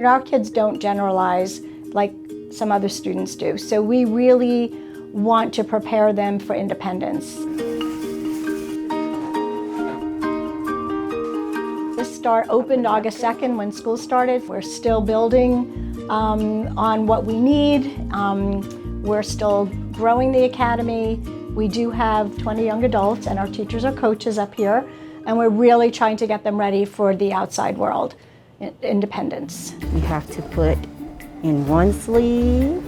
Our kids don't generalize like some other students do, so we really want to prepare them for independence. This start opened August 2nd when school started. We're still building on what we need. We're still growing the academy. We do have 20 young adults and our teachers are coaches up here, and we're really trying to get them ready for the outside world, independence. You have to put in one sleeve,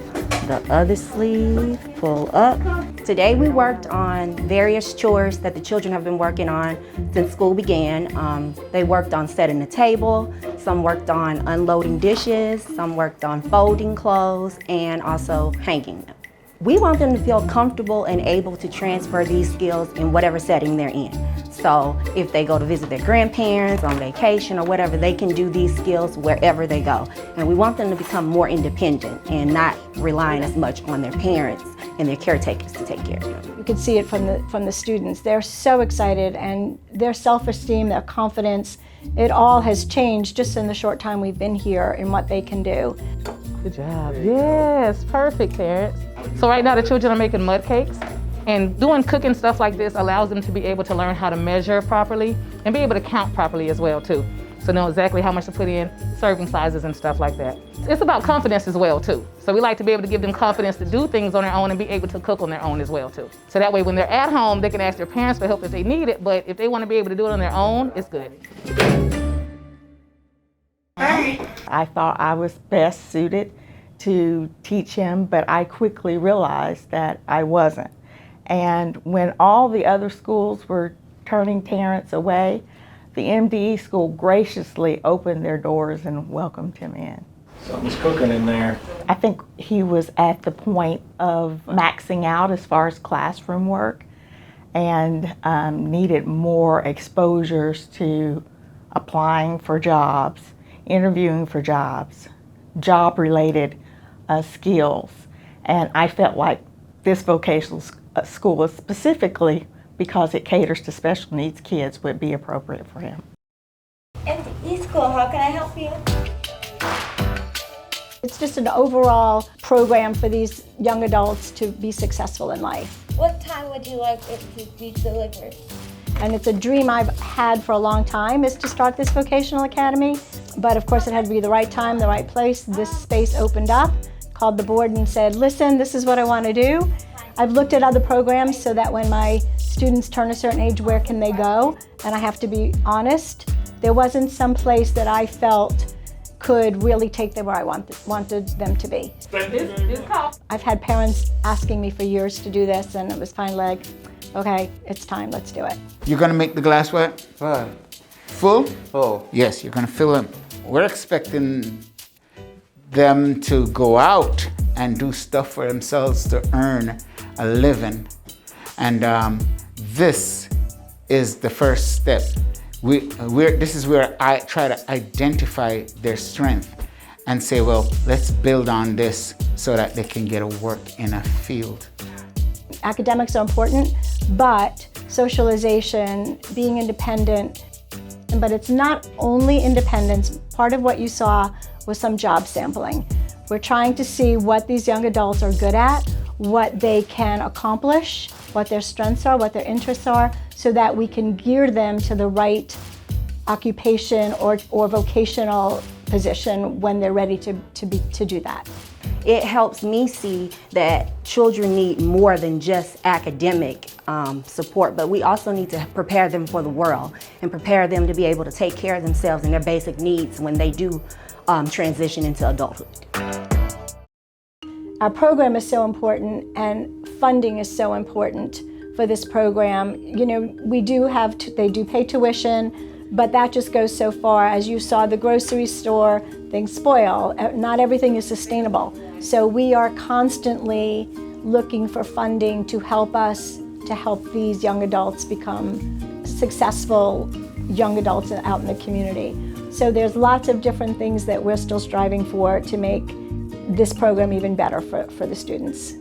the other sleeve, pull up. Today we worked on various chores that the children have been working on since school began. They worked on setting the table, some worked on unloading dishes, some worked on folding clothes, and also hanging them. We want them to feel comfortable and able to transfer these skills in whatever setting they're in. So if they go to visit their grandparents on vacation or whatever, they can do these skills wherever they go. And we want them to become more independent and not relying as much on their parents and their caretakers to take care of them. You can see it from the students. They're so excited, and their self-esteem, their confidence, it all has changed just in the short time we've been here in what they can do. Good job. Yes, perfect, parents. So right now the children are making mud cakes, and doing cooking stuff like this allows them to be able to learn how to measure properly and be able to count properly as well too. So know exactly how much to put in, serving sizes and stuff like that. It's about confidence as well too. So we like to be able to give them confidence to do things on their own and be able to cook on their own as well too. So that way when they're at home, they can ask their parents for help if they need it, but if they want to be able to do it on their own, it's good. I thought I was best suited to teach him, but I quickly realized that I wasn't. And when all the other schools were turning parents away, the MDE school graciously opened their doors and welcomed him in. Something's cooking in there. I think he was at the point of maxing out as far as classroom work and needed more exposures to applying for jobs, interviewing for jobs, job-related skills. And I felt like this vocational school, specifically because it caters to special needs kids, would be appropriate for him. MDE school, how can I help you? It's just an overall program for these young adults to be successful in life. What time would you like it to be delivered? And it's a dream I've had for a long time, is to start this vocational academy. But of course it had to be the right time, the right place. This space opened up, called the board and said, listen, this is what I want to do. I've looked at other programs so that when my students turn a certain age, where can they go? And I have to be honest, there wasn't some place that I felt could really take them where I wanted them to be. I've had parents asking me for years to do this, and it was finally like, okay, it's time, let's do it. You're gonna make the glass what? Full? Oh. Yes, you're gonna fill them. We're expecting them to go out and do stuff for themselves to earn a living. And this is the first step. This is where I try to identify their strength and say, well, let's build on this so that they can get a work in a field. Academics are important, but socialization, being independent, but it's not only independence. Part of what you saw was some job sampling. We're trying to see what these young adults are good at, what they can accomplish, what their strengths are, what their interests are, so that we can gear them to the right occupation or vocational position when they're ready to do that. It helps me see that children need more than just academic support, but we also need to prepare them for the world and prepare them to be able to take care of themselves and their basic needs when they do transition into adulthood. Our program is so important, and funding is so important for this program. You know, we do have, they do pay tuition, but that just goes so far. As you saw, the grocery store, things spoil. Not everything is sustainable. So we are constantly looking for funding to help us, to help these young adults become successful young adults out in the community. So there's lots of different things that we're still striving for to make this program even better for the students.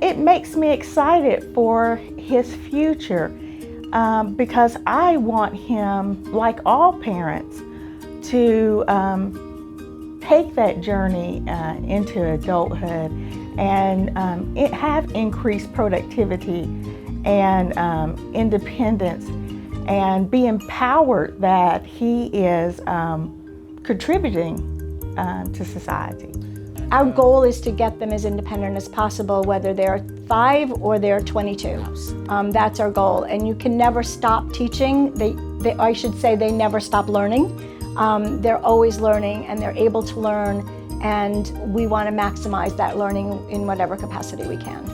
It makes me excited for his future because I want him, like all parents, to take that journey into adulthood and have increased productivity and independence, and be empowered that he is contributing to society. Our goal is to get them as independent as possible, whether they're 5 or they're 22. That's our goal, and you can never stop teaching. I should say they never stop learning. They're always learning, and they're able to learn, and we want to maximize that learning in whatever capacity we can.